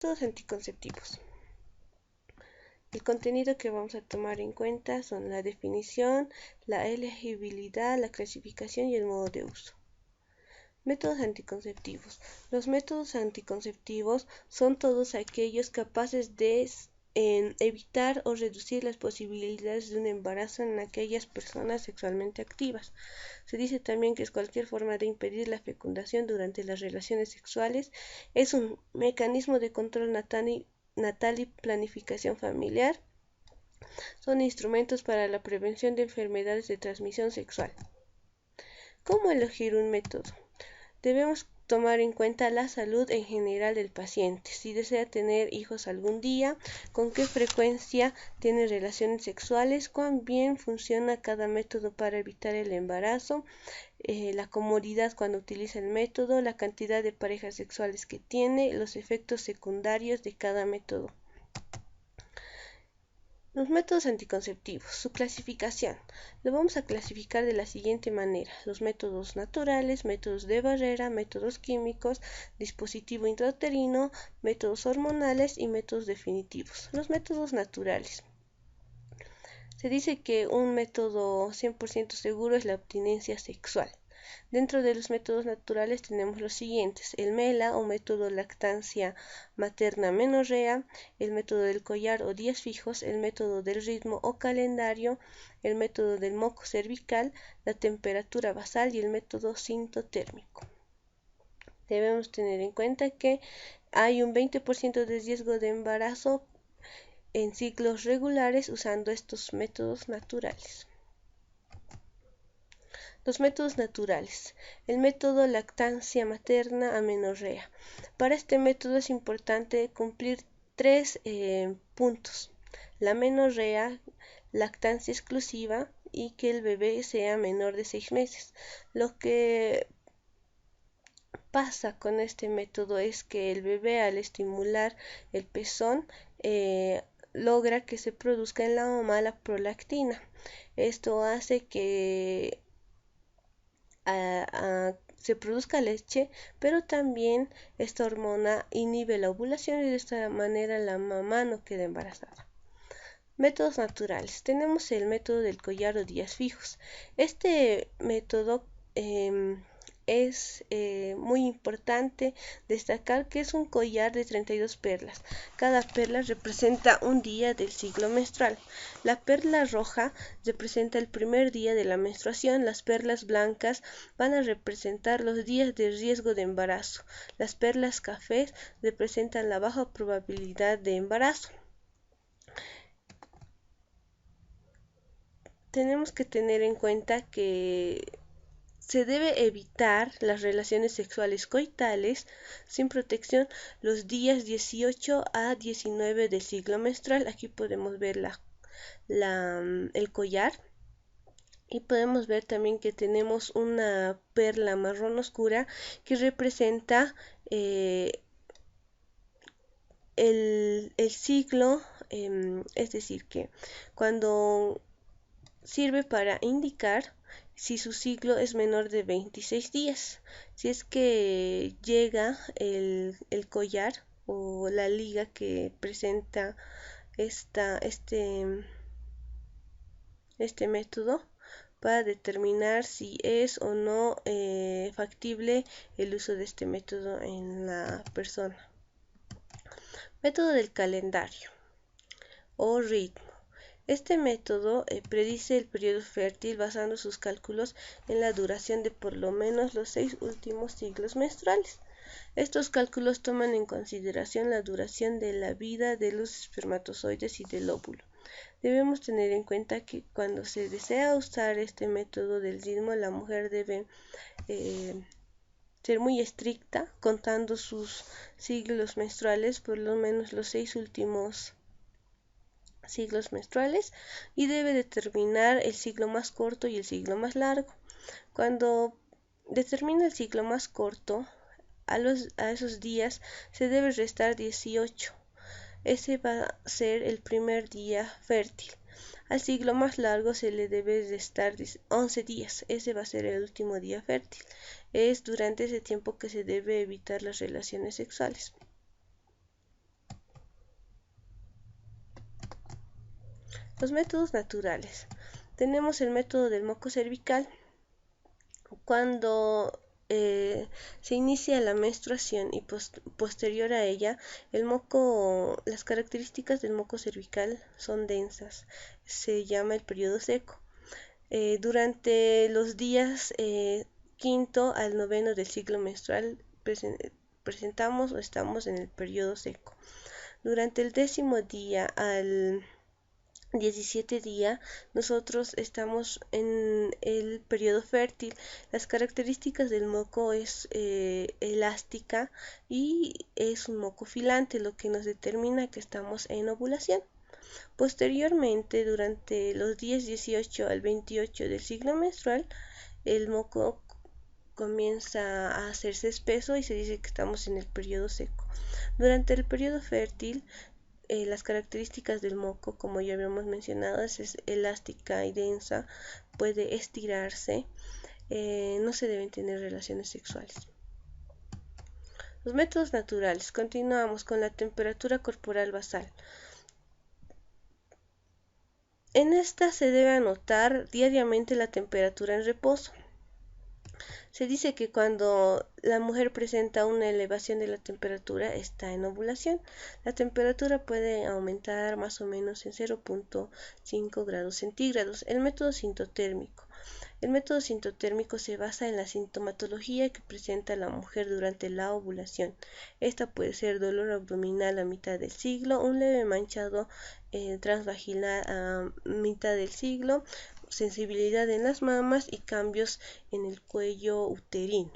Métodos anticonceptivos. El contenido que vamos a tomar en cuenta son la definición, la elegibilidad, la clasificación y el modo de uso. Métodos anticonceptivos. Los métodos anticonceptivos son todos aquellos capaces de evitar o reducir las posibilidades de un embarazo en aquellas personas sexualmente activas. Se dice también que es cualquier forma de impedir la fecundación durante las relaciones sexuales. Es un mecanismo de control natal y planificación familiar. Son instrumentos para la prevención de enfermedades de transmisión sexual. ¿Cómo elegir un método? Debemos tomar en cuenta la salud en general del paciente, si desea tener hijos algún día, con qué frecuencia tiene relaciones sexuales, cuán bien funciona cada método para evitar el embarazo, la comodidad cuando utiliza el método, la cantidad de parejas sexuales que tiene, los efectos secundarios de cada método. Los métodos anticonceptivos, su clasificación. Lo vamos a clasificar de la siguiente manera: los métodos naturales, métodos de barrera, métodos químicos, dispositivo intrauterino, métodos hormonales y métodos definitivos. Los métodos naturales. Se dice que un método 100% seguro es la abstinencia sexual. Dentro de los métodos naturales tenemos los siguientes: el MELA o método lactancia materna menorrea, el método del collar o días fijos, el método del ritmo o calendario, el método del moco cervical, la temperatura basal y el método sintotérmico. Debemos tener en cuenta que hay un 20% de riesgo de embarazo en ciclos regulares usando estos métodos naturales. Los métodos naturales. El método lactancia materna amenorrea. Para este método es importante cumplir tres puntos: la amenorrea, lactancia exclusiva y que el bebé sea menor de 6 meses. Lo que pasa con este método es que el bebé, al estimular el pezón, logra que se produzca en la mamá la prolactina. Esto hace que se produzca leche, pero también esta hormona inhibe la ovulación y de esta manera la mamá no queda embarazada. Métodos naturales. Tenemos el método del collar o días fijos. Este método es muy importante destacar que es un collar de 32 perlas. Cada perla representa un día del ciclo menstrual. La perla roja representa el primer día de la menstruación. Las perlas blancas van a representar los días de riesgo de embarazo. Las perlas cafés representan la baja probabilidad de embarazo. Tenemos que tener en cuenta que se debe evitar las relaciones sexuales coitales sin protección los días 18 a 19 del ciclo menstrual. Aquí podemos ver el collar y podemos ver también que tenemos una perla marrón oscura que representa el ciclo, es decir, que cuando sirve para indicar si su ciclo es menor de 26 días. Si es que llega el collar o la liga que presenta este método para determinar si es o no factible el uso de este método en la persona. Método del calendario o ritmo. Este método predice el periodo fértil basando sus cálculos en la duración de por lo menos los 6 últimos ciclos menstruales. Estos cálculos toman en consideración la duración de la vida de los espermatozoides y del óvulo. Debemos tener en cuenta que cuando se desea usar este método del ritmo, la mujer debe ser muy estricta, contando sus ciclos menstruales, por lo menos los 6 últimos ciclos menstruales, y debe determinar el ciclo más corto y el ciclo más largo. Cuando determina el ciclo más corto, a esos días se debe restar 18. Ese va a ser el primer día fértil. Al ciclo más largo se le debe restar 11 días. Ese va a ser el último día fértil. Es durante ese tiempo que se debe evitar las relaciones sexuales. Los métodos naturales. Tenemos el método del moco cervical. Cuando se inicia la menstruación y posterior a ella, las características del moco cervical son densas. Se llama el periodo seco. Durante los días quinto al noveno del ciclo menstrual presentamos o estamos en el periodo seco. Durante el 10º día al 17 día, nosotros estamos en el periodo fértil. Las características del moco es elástica y es un moco filante, lo que nos determina que estamos en ovulación. Posteriormente, durante los días 18 al 28 del ciclo menstrual, el moco comienza a hacerse espeso y se dice que estamos en el periodo seco. Durante el periodo fértil, las características del moco, como ya habíamos mencionado, es elástica y densa, puede estirarse, no se deben tener relaciones sexuales. Los métodos naturales. Continuamos con la temperatura corporal basal. En esta se debe anotar diariamente la temperatura en reposo. Se dice que cuando la mujer presenta una elevación de la temperatura está en ovulación. La temperatura puede aumentar más o menos en 0.5 grados centígrados. El método sintotérmico. El método sintotérmico se basa en la sintomatología que presenta la mujer durante la ovulación. Esta puede ser dolor abdominal a mitad del ciclo, un leve manchado transvaginal a mitad del ciclo, sensibilidad en las mamas y cambios en el cuello uterino.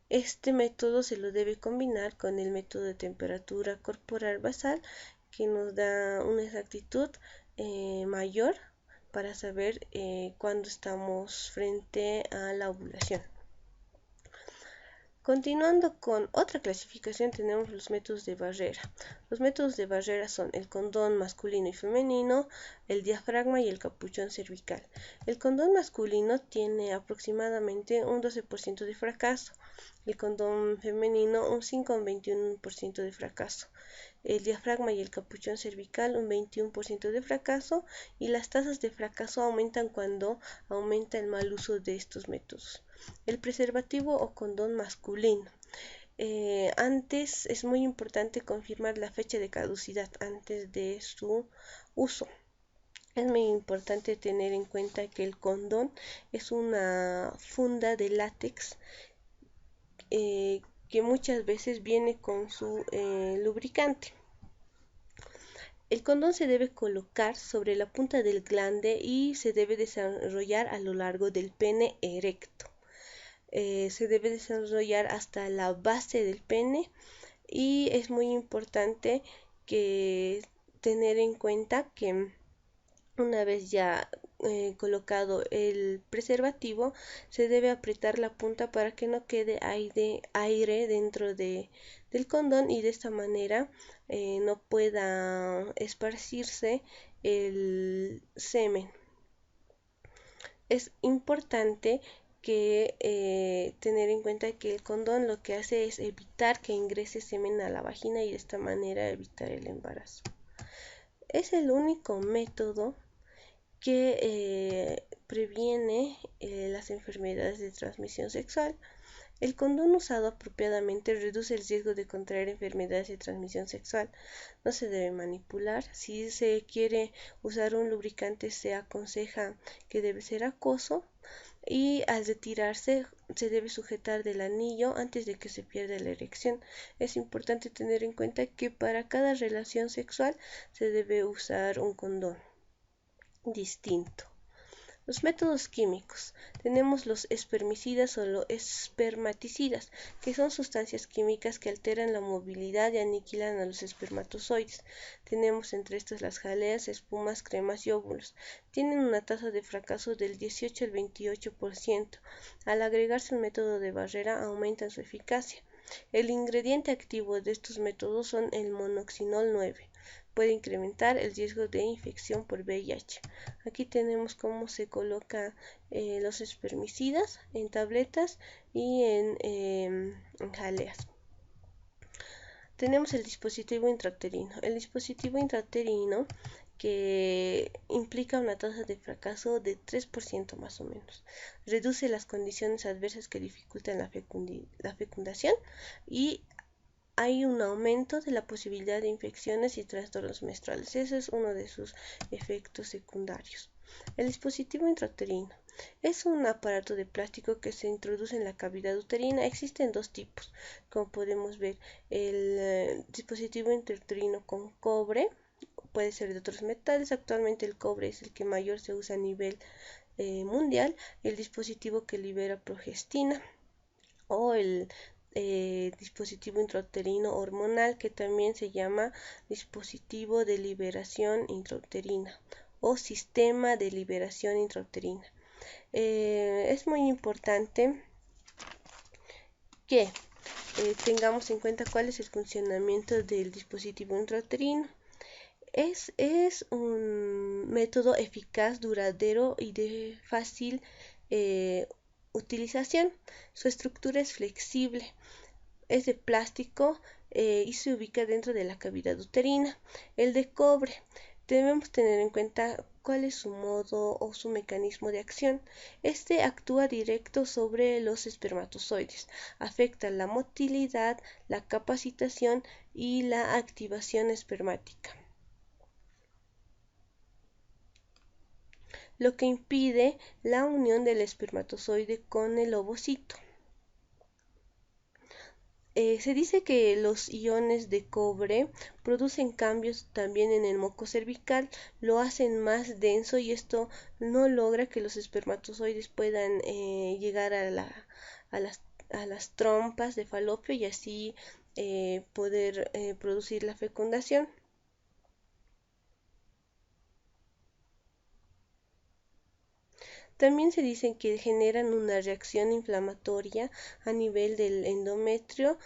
Este método se lo debe combinar con el método de temperatura corporal basal, que nos da una exactitud mayor para saber cuándo estamos frente a la ovulación. Continuando con otra clasificación, tenemos los métodos de barrera. Los métodos de barrera son el condón masculino y femenino, el diafragma y el capuchón cervical. El condón masculino tiene aproximadamente un 12% de fracaso, el condón femenino un 5,21% de fracaso, el diafragma y el capuchón cervical un 21% de fracaso, y las tasas de fracaso aumentan cuando aumenta el mal uso de estos métodos. El preservativo o condón masculino. Antes es muy importante confirmar la fecha de caducidad antes de su uso. Es muy importante tener en cuenta que el condón es una funda de látex que muchas veces viene con su lubricante. El condón se debe colocar sobre la punta del glande y se debe desarrollar a lo largo del pene erecto. Se debe desarrollar hasta la base del pene, y es muy importante que tener en cuenta que una vez ya colocado el preservativo, se debe apretar la punta para que no quede aire dentro del condón, y de esta manera no pueda esparcirse el semen. Es importante que tener en cuenta que el condón lo que hace es evitar que ingrese semen a la vagina y de esta manera evitar el embarazo. Es el único método que previene las enfermedades de transmisión sexual. El condón usado apropiadamente reduce el riesgo de contraer enfermedades de transmisión sexual. No se debe manipular. Si se quiere usar un lubricante, se aconseja que debe ser acuoso, y al retirarse se debe sujetar del anillo antes de que se pierda la erección. Es importante tener en cuenta que para cada relación sexual se debe usar un condón distinto. Los métodos químicos. Tenemos los espermicidas o los espermaticidas, que son sustancias químicas que alteran la movilidad y aniquilan a los espermatozoides. Tenemos entre estas las jaleas, espumas, cremas y óvulos. Tienen una tasa de fracaso del 18 al 28%. Al agregarse el método de barrera, aumentan su eficacia. El ingrediente activo de estos métodos son el monoxinol 9. Puede incrementar el riesgo de infección por VIH. Aquí tenemos cómo se coloca los espermicidas en tabletas y en jaleas. Tenemos el dispositivo intrauterino. El dispositivo intrauterino que implica una tasa de fracaso de 3% más o menos. Reduce las condiciones adversas que dificultan la fecundación y hay un aumento de la posibilidad de infecciones y trastornos menstruales. Ese es uno de sus efectos secundarios. El dispositivo intrauterino es un aparato de plástico que se introduce en la cavidad uterina. Existen dos tipos, como podemos ver, el dispositivo intrauterino con cobre, puede ser de otros metales. Actualmente el cobre es el que mayor se usa a nivel mundial. El dispositivo que libera progestina o el dispositivo intrauterino hormonal, que también se llama dispositivo de liberación intrauterina o sistema de liberación intrauterina. Es muy importante que tengamos en cuenta cuál es el funcionamiento del dispositivo intrauterino. Es un método eficaz, duradero y de fácil utilización. Su estructura es flexible, es de plástico y se ubica dentro de la cavidad uterina. El de cobre, debemos tener en cuenta cuál es su modo o su mecanismo de acción. Este actúa directo sobre los espermatozoides, afecta la motilidad, la capacitación y la activación espermática, lo que impide la unión del espermatozoide con el ovocito. Se dice que los iones de cobre producen cambios también en el moco cervical, lo hacen más denso y esto no logra que los espermatozoides puedan llegar a, las, a las trompas de falopio y así poder producir la fecundación. También se dice que generan una reacción inflamatoria a nivel del endometrio,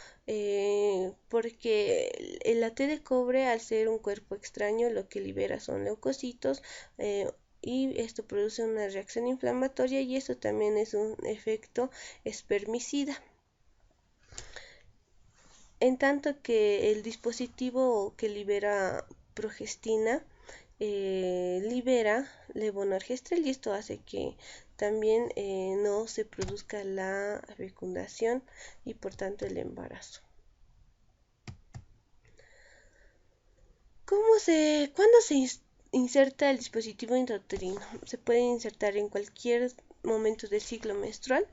porque la T de cobre, al ser un cuerpo extraño, lo que libera son leucocitos, y esto produce una reacción inflamatoria y eso también es un efecto espermicida. En tanto que el dispositivo que libera progestina libera levonorgestrel y esto hace que también no se produzca la fecundación y por tanto el embarazo. ¿Cuándo se inserta el dispositivo intrauterino? Se puede insertar en cualquier momento del ciclo menstrual,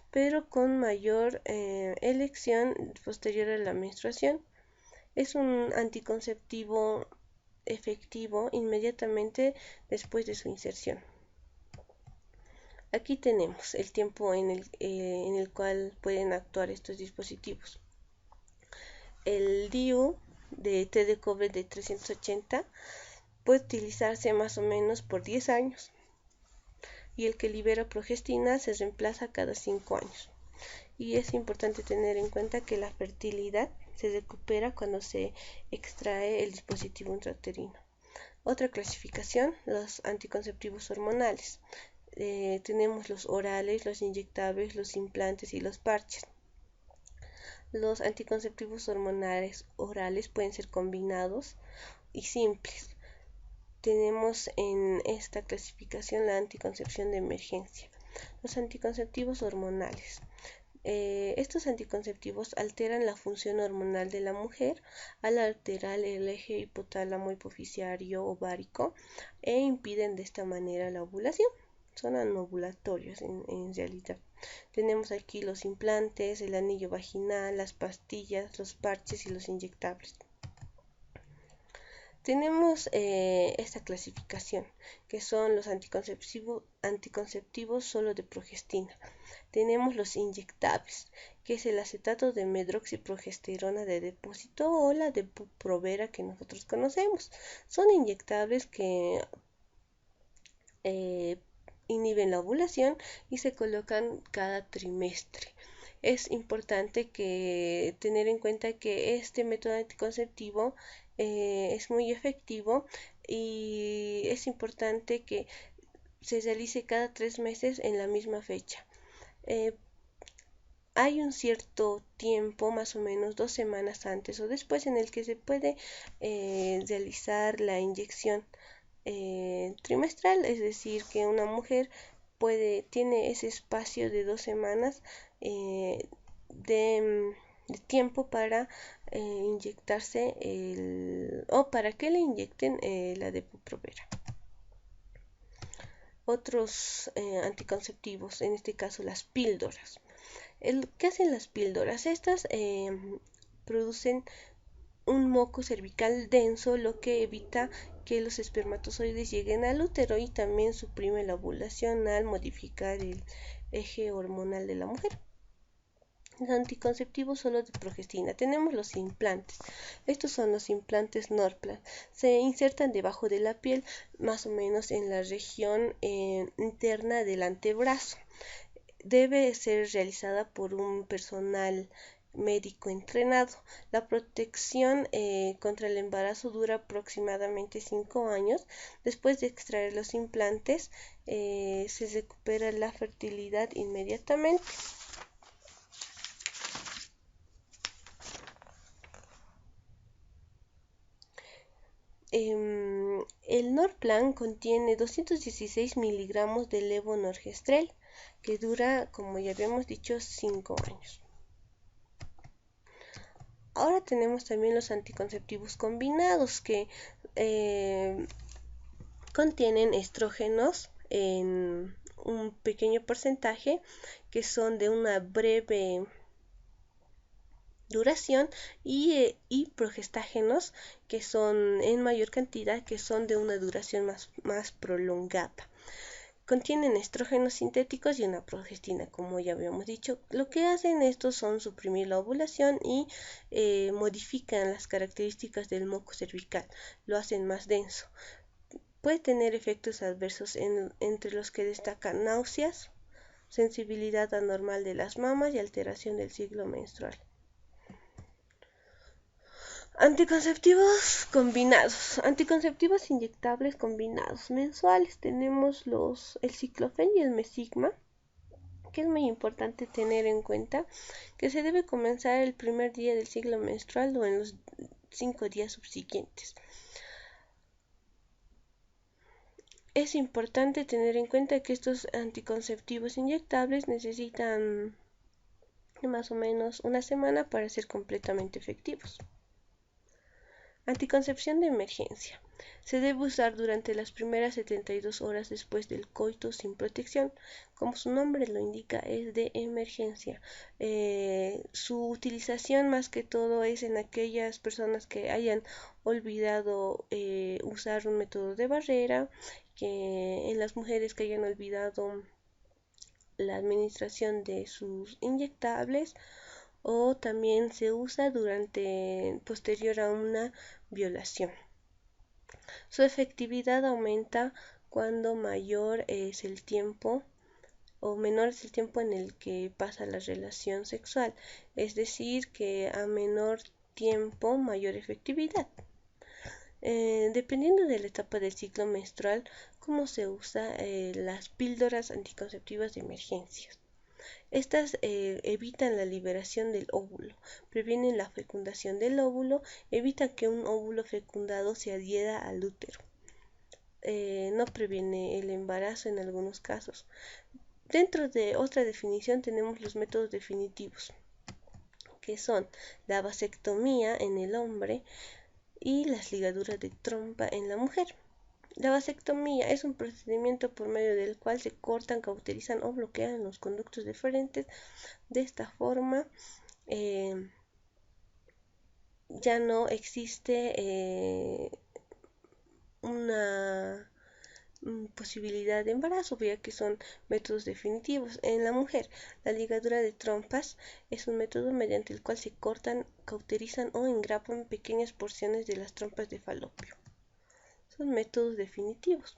pero con mayor elección posterior a la menstruación. Es un anticonceptivo efectivo inmediatamente después de su inserción. Aquí tenemos el tiempo en el cual pueden actuar estos dispositivos. El DIU de T de cobre de 380 puede utilizarse más o menos por 10 años y el que libera progestina se reemplaza cada 5 años. Y es importante tener en cuenta que la fertilidad se recupera cuando se extrae el dispositivo intrauterino. Otra clasificación, los anticonceptivos hormonales. Tenemos los orales, los inyectables, los implantes y los parches. Los anticonceptivos hormonales orales pueden ser combinados y simples. Tenemos en esta clasificación la anticoncepción de emergencia. Los anticonceptivos hormonales. Estos anticonceptivos alteran la función hormonal de la mujer al alterar el eje hipotálamo hipoficiario ovárico e impiden de esta manera la ovulación. Son anovulatorios en realidad. Tenemos aquí los implantes, el anillo vaginal, las pastillas, los parches y los inyectables. Tenemos esta clasificación, que son los anticonceptivos solo de progestina. Tenemos los inyectables, que es el acetato de medroxiprogesterona de depósito o la de Provera que nosotros conocemos. Son inyectables que inhiben la ovulación y se colocan cada trimestre. Es importante tener en cuenta que este método anticonceptivo es muy efectivo y es importante que se realice cada 3 meses en la misma fecha. hay un cierto tiempo, más o menos 2 semanas antes o después, en el que se puede realizar la inyección trimestral, es decir, que una mujer tiene ese espacio de 2 semanas de tiempo para inyectarse o para que le inyecten la Depo-Provera. Otros anticonceptivos, en este caso las píldoras. ¿Qué hacen las píldoras? Estas producen un moco cervical denso, lo que evita que los espermatozoides lleguen al útero y también suprime la ovulación al modificar el eje hormonal de la mujer. Los anticonceptivos solo de progestina. Tenemos los implantes. Estos son los implantes Norplant. Se insertan debajo de la piel, más o menos en la región interna del antebrazo. Debe ser realizada por un personal médico entrenado. La protección contra el embarazo dura aproximadamente 5 años. Después de extraer los implantes, se recupera la fertilidad inmediatamente. El Norplant contiene 216 miligramos de levonorgestrel, que dura, como ya habíamos dicho, 5 años. Ahora tenemos también los anticonceptivos combinados, que contienen estrógenos en un pequeño porcentaje, que son de una breve duración, y progestágenos, que son en mayor cantidad, que son de una duración más prolongada. Contienen estrógenos sintéticos y una progestina, como ya habíamos dicho. Lo que hacen estos son suprimir la ovulación y modifican las características del moco cervical, lo hacen más denso. Puede tener efectos adversos entre los que destacan náuseas, sensibilidad anormal de las mamas y alteración del ciclo menstrual. Anticonceptivos combinados, anticonceptivos inyectables combinados mensuales. Tenemos el Ciclofen y el Mesigma, que es muy importante tener en cuenta que se debe comenzar el primer día del ciclo menstrual o en los 5 días subsiguientes. Es importante tener en cuenta que estos anticonceptivos inyectables necesitan más o menos una semana para ser completamente efectivos. Anticoncepción de emergencia. Se debe usar durante las primeras 72 horas después del coito sin protección. Como su nombre lo indica, es de emergencia. Su utilización más que todo es en aquellas personas que hayan olvidado usar un método de barrera, en las mujeres que hayan olvidado la administración de sus inyectables, o también se usa posterior a una violación. Su efectividad aumenta cuando mayor es el tiempo o menor es el tiempo en el que pasa la relación sexual, es decir, que a menor tiempo mayor efectividad. Dependiendo de la etapa del ciclo menstrual, cómo se usa las píldoras anticonceptivas de emergencia. Estas evitan la liberación del óvulo, previenen la fecundación del óvulo, evitan que un óvulo fecundado se adhiera al útero. No previene el embarazo en algunos casos. Dentro de otra definición tenemos los métodos definitivos, que son la vasectomía en el hombre y las ligaduras de trompa en la mujer. La vasectomía es un procedimiento por medio del cual se cortan, cauterizan o bloquean los conductos deferentes. De esta forma ya no existe una posibilidad de embarazo, ya que son métodos definitivos. En la mujer, la ligadura de trompas es un método mediante el cual se cortan, cauterizan o engrapan pequeñas porciones de las trompas de falopio. Son métodos definitivos.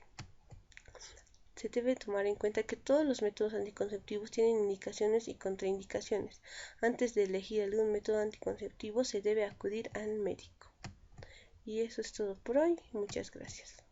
Se debe tomar en cuenta que todos los métodos anticonceptivos tienen indicaciones y contraindicaciones. Antes de elegir algún método anticonceptivo se debe acudir al médico. Y eso es todo por hoy. Muchas gracias.